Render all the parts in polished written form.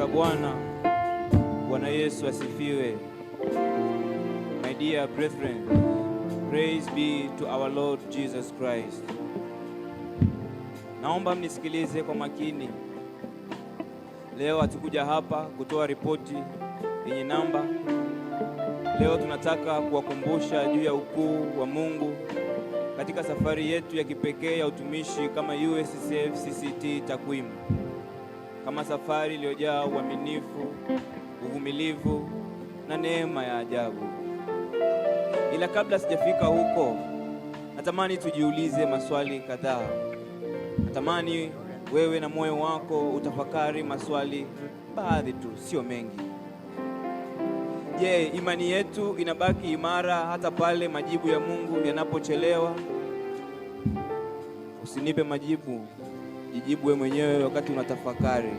za Bwana. Bwana Yesu asifiwe. My dear brethren, praise be to our Lord Jesus Christ. Naomba mnisikilize kwa makini. Leo hatukuja hapa kutoa ripoti yenye namba. Leo tunataka kuwakumbusha juu ya ukuu wa Mungu katika safari yetu ya kipekee ya utumishi kama USCF CCT Takwimu. Kama safari iliyojaa uaminifu, uvumilivu na neema ya ajabu. Ila kabla sijafika huko, natamani tujiulize maswali kadhaa. Natamani wewe na moyo wako utafakari maswali baadhi tu, sio mengi. Je, imani yetu inabaki imara hata pale majibu ya Mungu yanapochelewa? Usinipe majibu, jijibu wewe mwenyewe wakati unatafakari.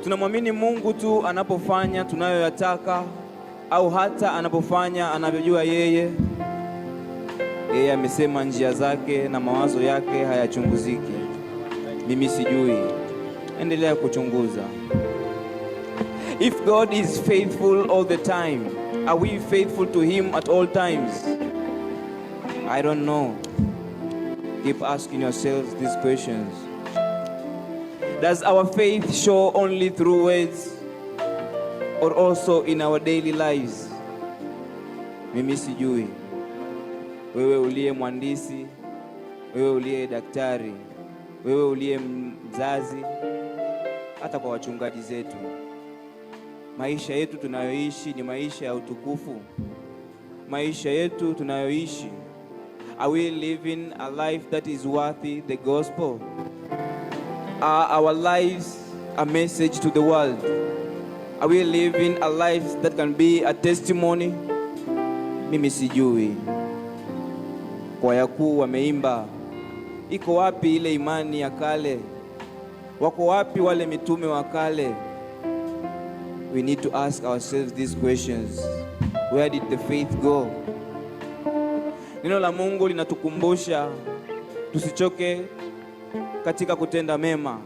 Tunamwamini Mungu tu anapofanya tunayoyataka au hata anapofanya anavyojua yeye? Yeye amesema njia zake na mawazo yake hayachunguziki. Mimi sijui. Endelea kuchunguza. If God is faithful all the time, are we faithful to him at all times? I don't know. Keep asking yourselves these questions. Does our faith show only through words or also in our daily lives? Mimi sijui. Wewe uliye mhandisi, wewe uliye daktari, wewe uliye mzazi, hata kwa wachungaji zetu. Maisha yetu tunayoishi ni maisha ya utukufu. Maisha yetu tunayoishi, are we living a life that is worthy the gospel? Are our lives a message to the world? Are we living a life that can be a testimony? Mimi sijui. Kwaya kuu wameimba, iko wapi ile imani ya kale? Wako wapi wale mitume wa kale? We need to ask ourselves these questions. Where did the faith go? Neno la Mungu linatukumbusha tusichoke katika kutenda mema,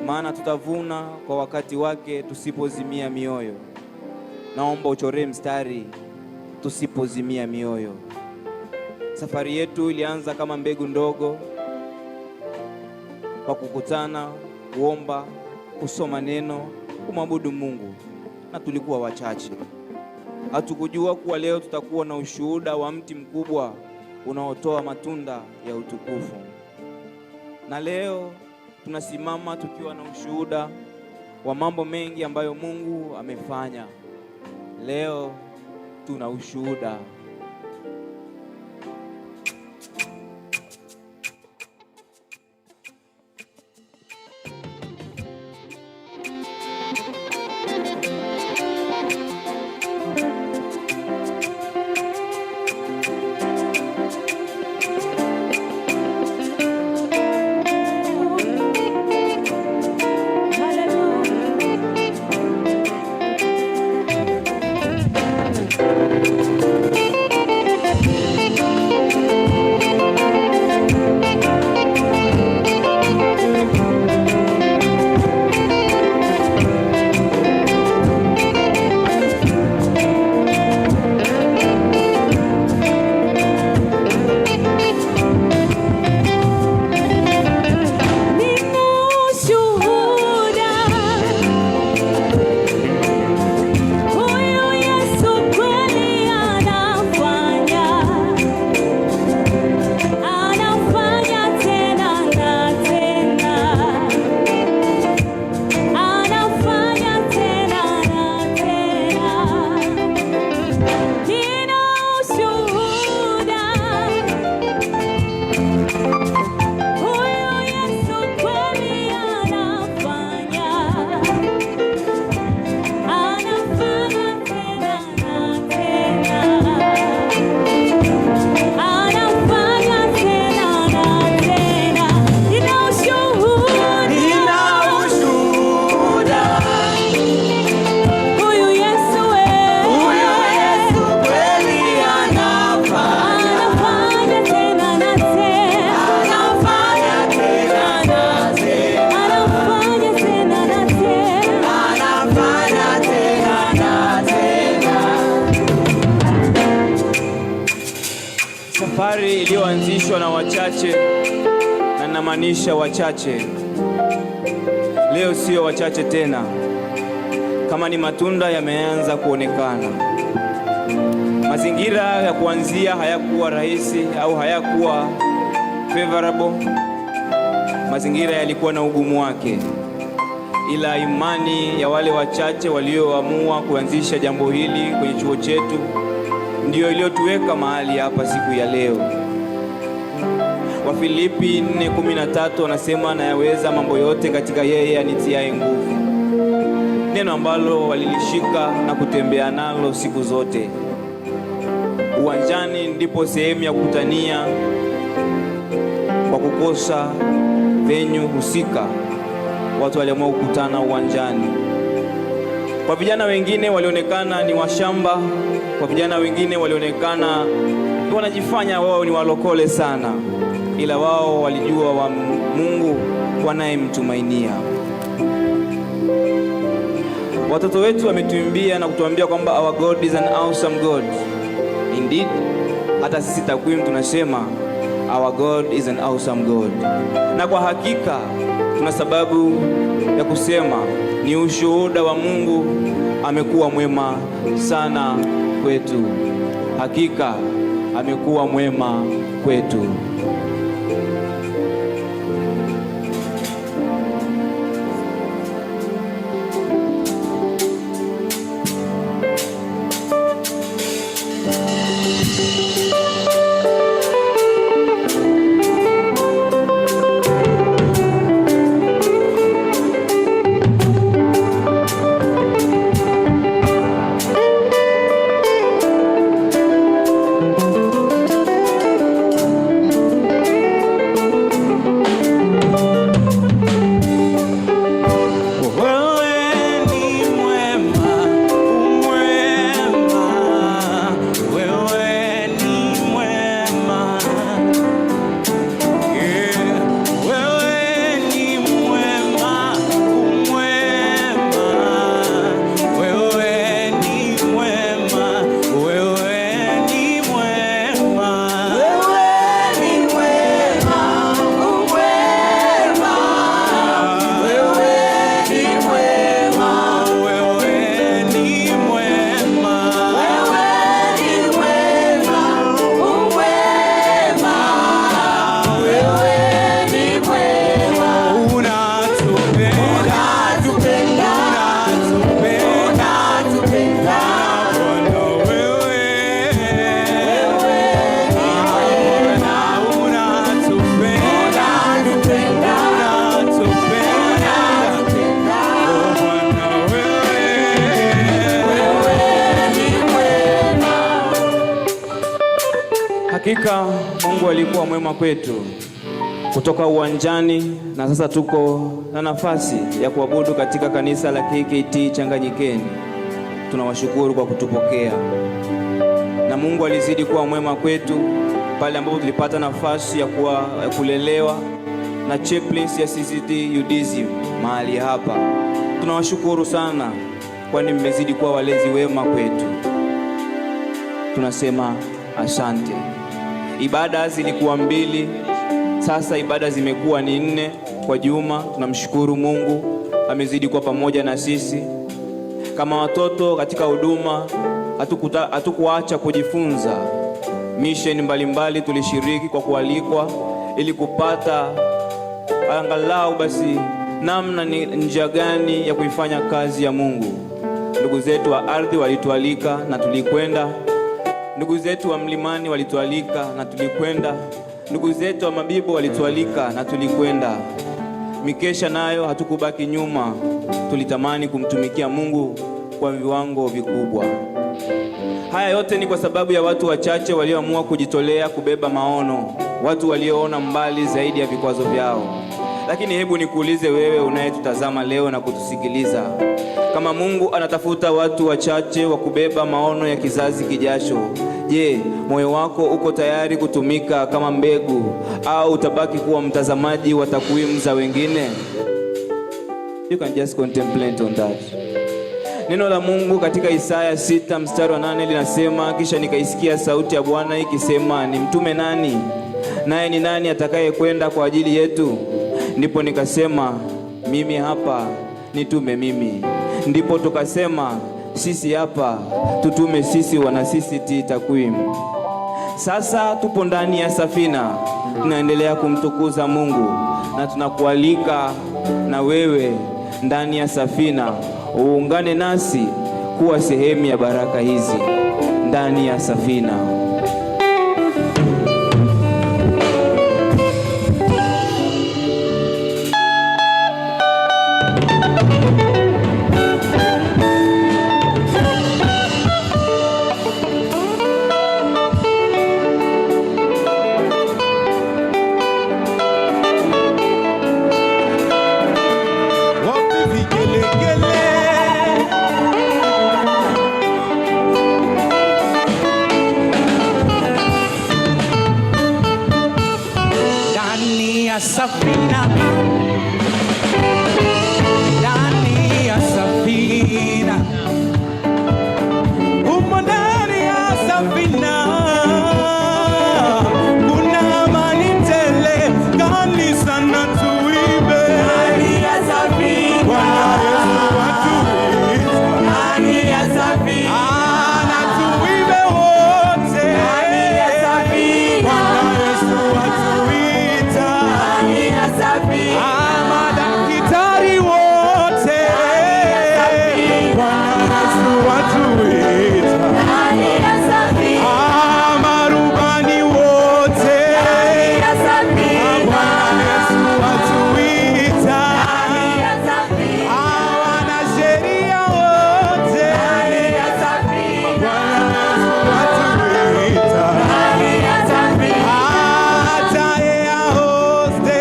maana tutavuna kwa wakati wake tusipozimia mioyo. Naomba uchoree mstari, tusipozimia mioyo. Safari yetu ilianza kama mbegu ndogo, kwa kukutana, kuomba, kusoma neno, kumwabudu Mungu, na tulikuwa wachache. Hatukujua kuwa leo tutakuwa na ushuhuda wa mti mkubwa unaotoa matunda ya utukufu. Na leo tunasimama tukiwa na ushuhuda wa mambo mengi ambayo Mungu amefanya. Leo tuna ushuhuda. Safari iliyoanzishwa na wachache, na namaanisha wachache, leo sio wachache tena. Kama ni matunda yameanza kuonekana. Mazingira ya kuanzia hayakuwa rahisi au hayakuwa favorable. Mazingira yalikuwa na ugumu wake, ila imani ya wale wachache walioamua kuanzisha jambo hili kwenye chuo chetu ndio iliyotuweka mahali hapa siku ya leo. Wafilipi 4:13 wanasema, nayaweza mambo yote katika yeye anitiaye nguvu. Neno ambalo walilishika na kutembea nalo siku zote. Uwanjani ndipo sehemu ya kukutania. Kwa kukosa venue husika, watu waliamua kukutana uwanjani. Kwa vijana wengine walionekana ni washamba, kwa vijana wengine walionekana wanajifanya wao ni walokole sana, ila wao walijua wa Mungu wanayemtumainia. Watoto wetu wametuimbia na kutuambia kwamba our God is an awesome God. Indeed, hata sisi takwimu tunasema our God is an awesome God. Na kwa hakika tuna sababu ya kusema ni ushuhuda wa Mungu amekuwa mwema sana kwetu. Hakika amekuwa mwema kwetu. Hakika Mungu alikuwa mwema kwetu kutoka uwanjani, na sasa tuko na nafasi ya kuabudu katika kanisa la KKT Changanyikeni. Tunawashukuru kwa kutupokea, na Mungu alizidi kuwa mwema kwetu pale ambapo tulipata nafasi ya kulelewa na chaplains ya CCT UDSM mahali hapa. Tunawashukuru sana, kwani mmezidi kuwa walezi wema kwetu. Tunasema asante. Ibada zilikuwa 2, sasa ibada zimekuwa ni 4 kwa juma. Tunamshukuru Mungu, amezidi kuwa pamoja na sisi. Kama watoto katika huduma hatukuacha kujifunza. Mission mbalimbali tulishiriki kwa kualikwa, ili kupata angalau basi namna ni njia gani ya kuifanya kazi ya Mungu. Ndugu zetu wa ardhi walitualika na tulikwenda. Ndugu zetu wa mlimani walitualika na tulikwenda. Ndugu zetu wa Mabibo walitualika na tulikwenda. Mikesha nayo hatukubaki nyuma. Tulitamani kumtumikia Mungu kwa viwango vikubwa. Haya yote ni kwa sababu ya watu wachache walioamua kujitolea kubeba maono, watu walioona mbali zaidi ya vikwazo vyao. Lakini hebu nikuulize wewe unayetutazama leo na kutusikiliza, kama Mungu anatafuta watu wachache wa kubeba maono ya kizazi kijacho, je, moyo wako uko tayari kutumika kama mbegu, au utabaki kuwa mtazamaji wa takwimu za wengine? You can just contemplate on that. Neno la Mungu katika Isaya 6 mstari wa 8 linasema, kisha nikaisikia sauti ya Bwana ikisema, nimtume nani? Naye ni nani atakaye kwenda kwa ajili yetu? Ndipo nikasema, mimi hapa, nitume mimi. Ndipo tukasema, sisi hapa, tutume sisi wana CCT Takwimu. Sasa tupo ndani ya safina, tunaendelea kumtukuza Mungu, na tunakualika na wewe ndani ya safina uungane nasi kuwa sehemu ya baraka hizi ndani ya safina. Safina, ndani ya safina, humo ndani ya safina kuna amani tele. Kanisa na tuimbe ndani ya safina, Bwana Yesu atuita ndani ya safina, na tuimbe wote ndani ya safina, Bwana Yesu atuita madaktari wote, Bwana Yesu atuita marubani wote, Bwana Yesu atuita wanasheria wote, Bwana Yesu atuita hata ya hoste,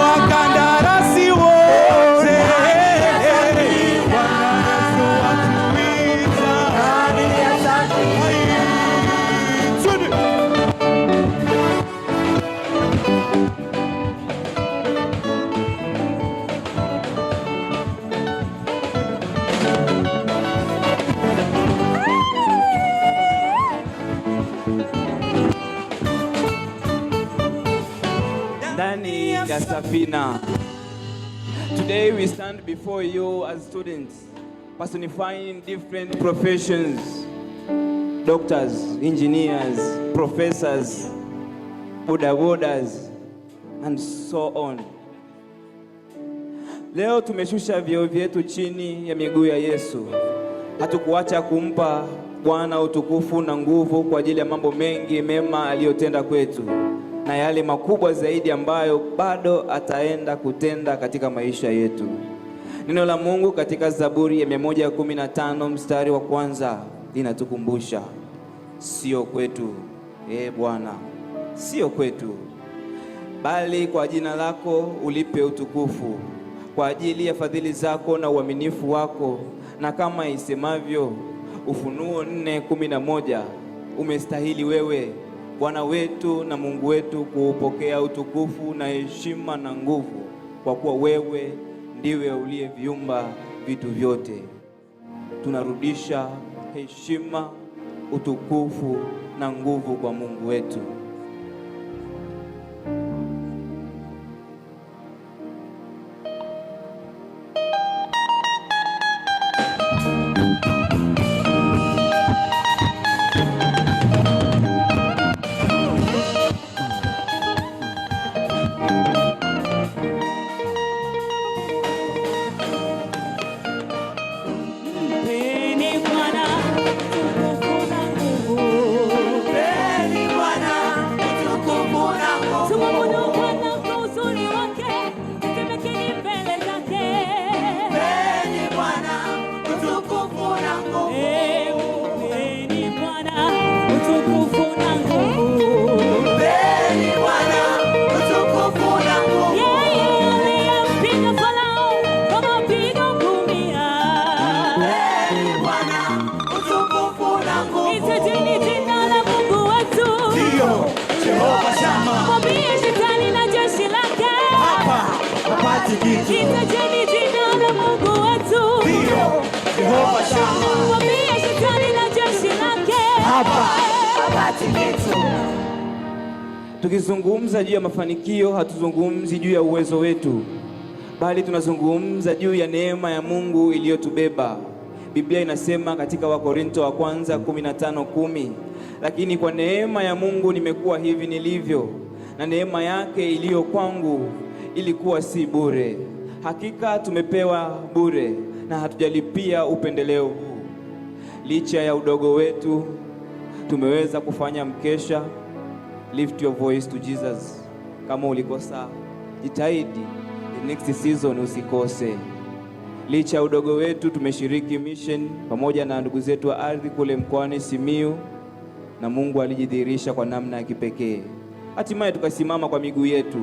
wakandarasi wote, ndani ya safina. Today we stand before you as students, personifying different professions, doctors, engineers, professors, bodabodas, and so on. Leo tumeshusha vyeo vyetu chini ya miguu ya Yesu. Hatukuacha kumpa Bwana utukufu na nguvu kwa ajili ya mambo mengi mema aliyotenda kwetu, na yale makubwa zaidi ambayo bado ataenda kutenda katika maisha yetu. Neno la Mungu katika Zaburi ya 115 mstari wa 1 linatukumbusha, sio kwetu, Bwana, sio kwetu, bali kwa jina lako ulipe utukufu, kwa ajili ya fadhili zako na uaminifu wako, na kama isemavyo Ufunuo 4:11, umestahili wewe Bwana wetu na Mungu wetu kuupokea utukufu na heshima na nguvu, kwa kuwa wewe ndiwe uliyeviumba vitu vyote. Tunarudisha heshima, utukufu na nguvu kwa Mungu wetu. Mpeni Bwana hapati kitu. Litajeni jina la Mungu wetu. Ndio Jehova Shama. Mwambie shetani na jeshi lake. Hapati kitu. Tukizungumza juu ya mafanikio, hatuzungumzi juu ya uwezo wetu, bali tunazungumza juu ya neema ya Mungu iliyotubeba. Biblia inasema katika Wakorinto wa kwanza 15:10, lakini kwa neema ya Mungu nimekuwa hivi nilivyo, na neema yake iliyo kwangu ilikuwa si bure. Hakika tumepewa bure na hatujalipia upendeleo huu. Licha ya udogo wetu tumeweza kufanya mkesha. Lift your voice to Jesus. Kama ulikosa, jitahidi the next season usikose. Licha ya udogo wetu tumeshiriki mission pamoja na ndugu zetu wa ardhi kule mkoani Simiyu, na Mungu alijidhihirisha kwa namna ya kipekee. Hatimaye tukasimama kwa miguu yetu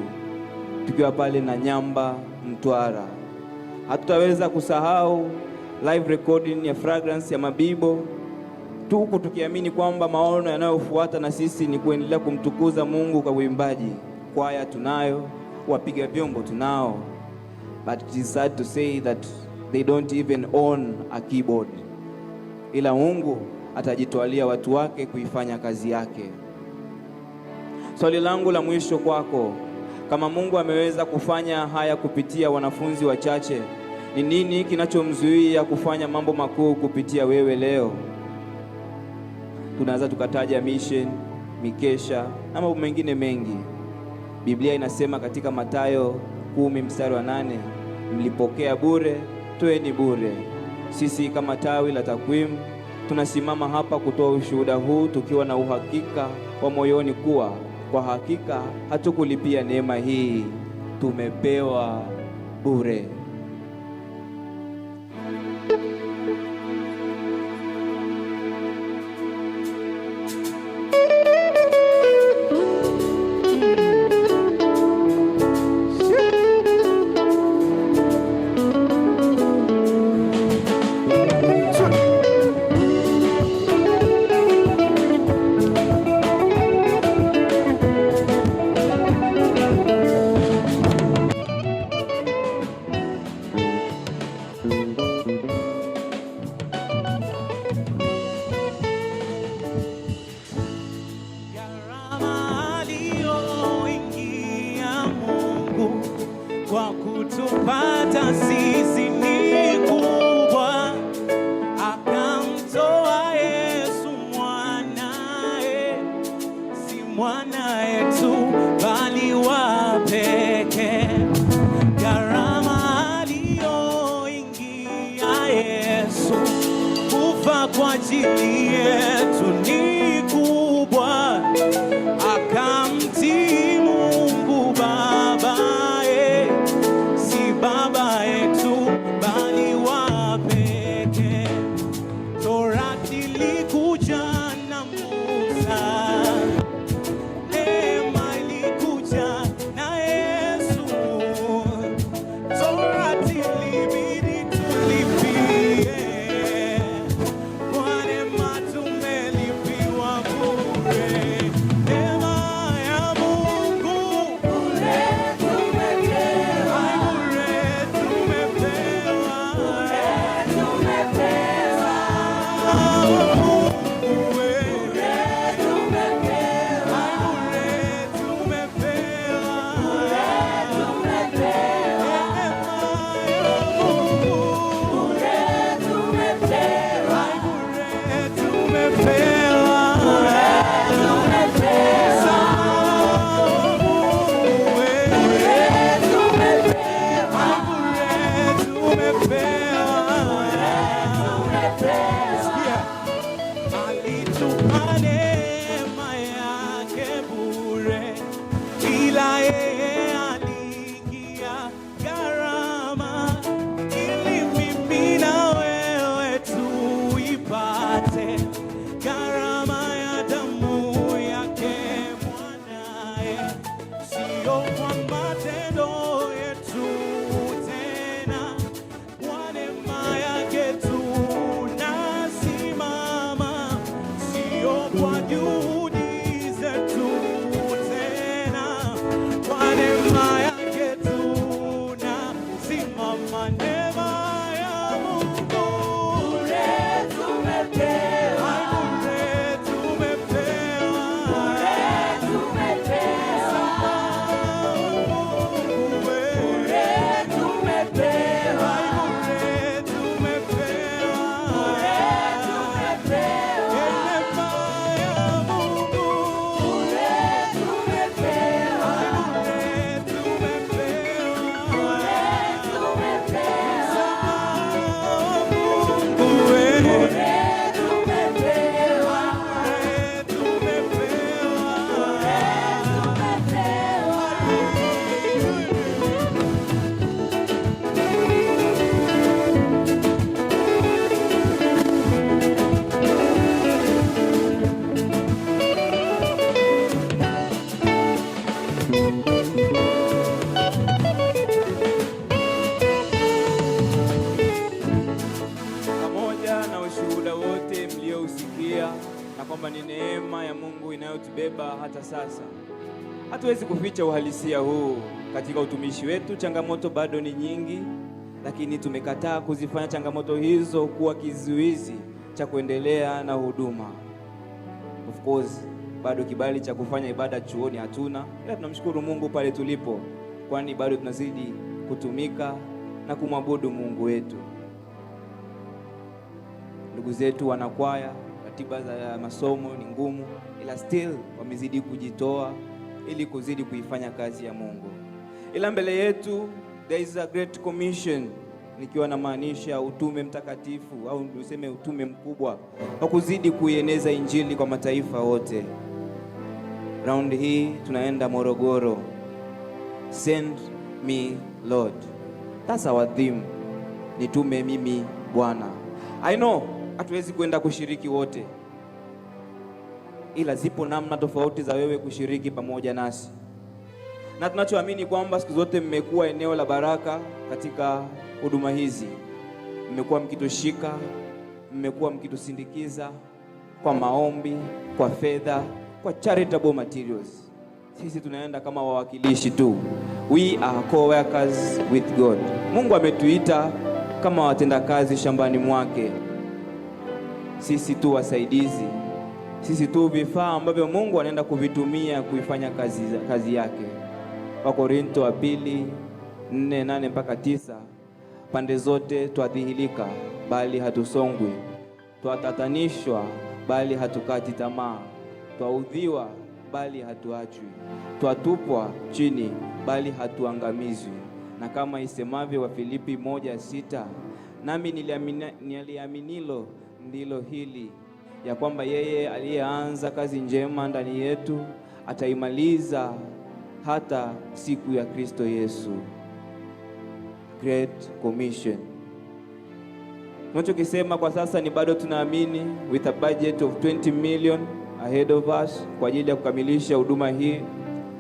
tukiwa pale na Nyamba, Mtwara. Hatutaweza kusahau live recording ya Fragrance ya Mabibo, tuku tukiamini kwamba maono yanayofuata na sisi ni kuendelea kumtukuza Mungu kwa uimbaji. Kwaya tunayo, wapiga vyombo tunao, but it is sad to say that they don't even own a keyboard. Ila Mungu atajitwalia watu wake kuifanya kazi yake. Swali langu la mwisho kwako, kama Mungu ameweza kufanya haya kupitia wanafunzi wachache, ni nini kinachomzuia kufanya mambo makuu kupitia wewe leo? Tunaweza tukataja mission, mikesha na mambo mengine mengi. Biblia inasema katika Mathayo 10:8, mlipokea bure, toeni bure. Sisi kama tawi la Takwimu tunasimama hapa kutoa ushuhuda huu tukiwa na uhakika wa moyoni kuwa kwa hakika hatukulipia neema hii, tumepewa bure. Kwa kutupata sisi ni kubwa, akamtoa Yesu mwanae, si mwanae tu bali wa pekee. Gharama aliyoingia Yesu kufa kwa ajili yetu ni kubwa, akamtii Mungu Baba, si baba yetu umetubeba hata sasa. Hatuwezi kuficha uhalisia huu katika utumishi wetu. Changamoto bado ni nyingi, lakini tumekataa kuzifanya changamoto hizo kuwa kizuizi cha kuendelea na huduma. Of course, bado kibali cha kufanya ibada chuoni hatuna, ila tunamshukuru Mungu pale tulipo, kwani bado tunazidi kutumika na kumwabudu Mungu wetu. Ndugu zetu wanakwaya, ratiba za masomo ni ngumu, ila still wamezidi kujitoa ili kuzidi kuifanya kazi ya Mungu. Ila mbele yetu there is a great commission, nikiwa na maanisha utume mtakatifu au useme utume mkubwa wa kuzidi kuieneza injili kwa mataifa wote. Round hii tunaenda Morogoro. Send me Lord. That's our theme. Nitume mimi Bwana. I know hatuwezi kwenda kushiriki wote, ila zipo namna tofauti za wewe kushiriki pamoja nasi, na tunachoamini kwamba siku zote mmekuwa eneo la baraka katika huduma hizi. Mmekuwa mkitushika, mmekuwa mkitusindikiza kwa maombi, kwa fedha, kwa charitable materials. Sisi tunaenda kama wawakilishi tu. We are co-workers with God. Mungu ametuita kama watendakazi shambani mwake. Sisi tu wasaidizi, sisi tu vifaa ambavyo Mungu anaenda kuvitumia kuifanya kazi yake. Wakorintho wa pili 4:8 mpaka 9, pande zote twadhihirika bali hatusongwi, twatatanishwa bali hatukati tamaa, twaudhiwa bali hatuachwi, twatupwa chini bali hatuangamizwi. Na kama isemavyo Wafilipi 1:6, nami niliaminilo ndilo hili, ya kwamba yeye aliyeanza kazi njema ndani yetu ataimaliza hata siku ya Kristo Yesu. Great Commission. Tunachokisema kwa sasa ni bado tunaamini, with a budget of 20 million ahead of us kwa ajili ya kukamilisha huduma hii.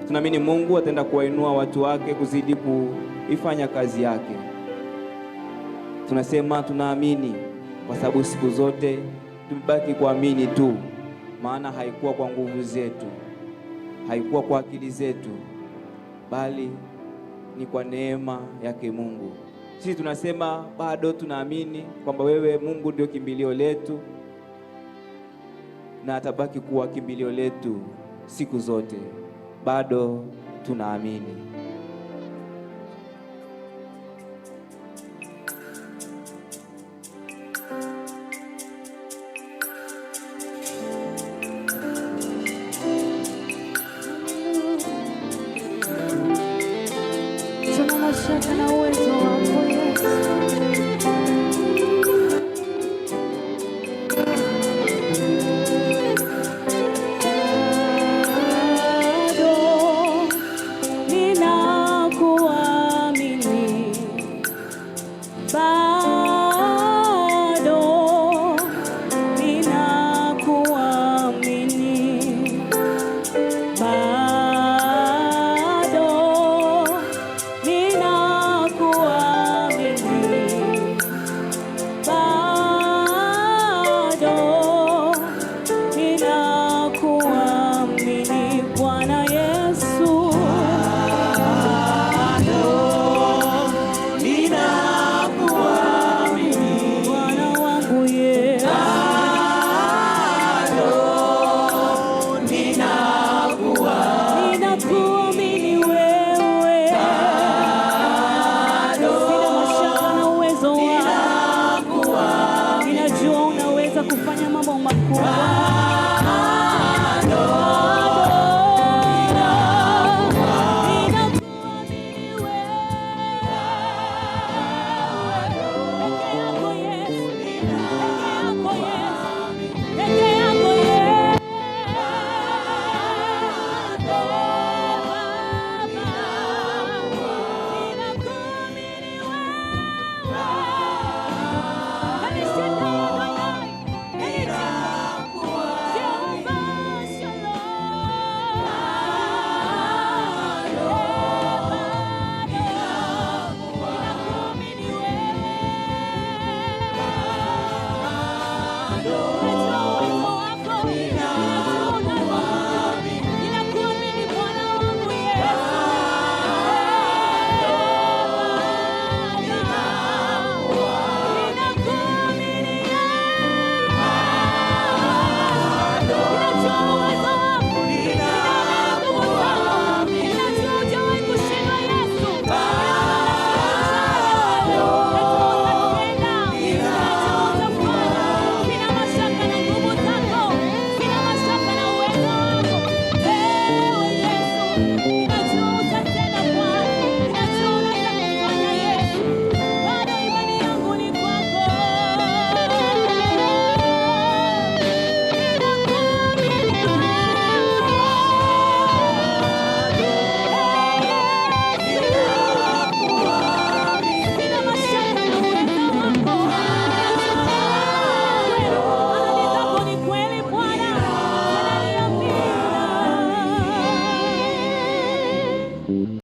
Tunaamini Mungu ataenda kuwainua watu wake kuzidi kuifanya kazi yake. Tunasema tunaamini kwa sababu siku zote tumebaki kuamini tu, maana haikuwa kwa nguvu zetu, haikuwa kwa akili zetu, bali ni kwa neema yake Mungu. Sisi tunasema bado tunaamini kwamba wewe Mungu ndio kimbilio letu, na atabaki kuwa kimbilio letu siku zote. Bado tunaamini. Tunamashaka na uwezo wako Yesu.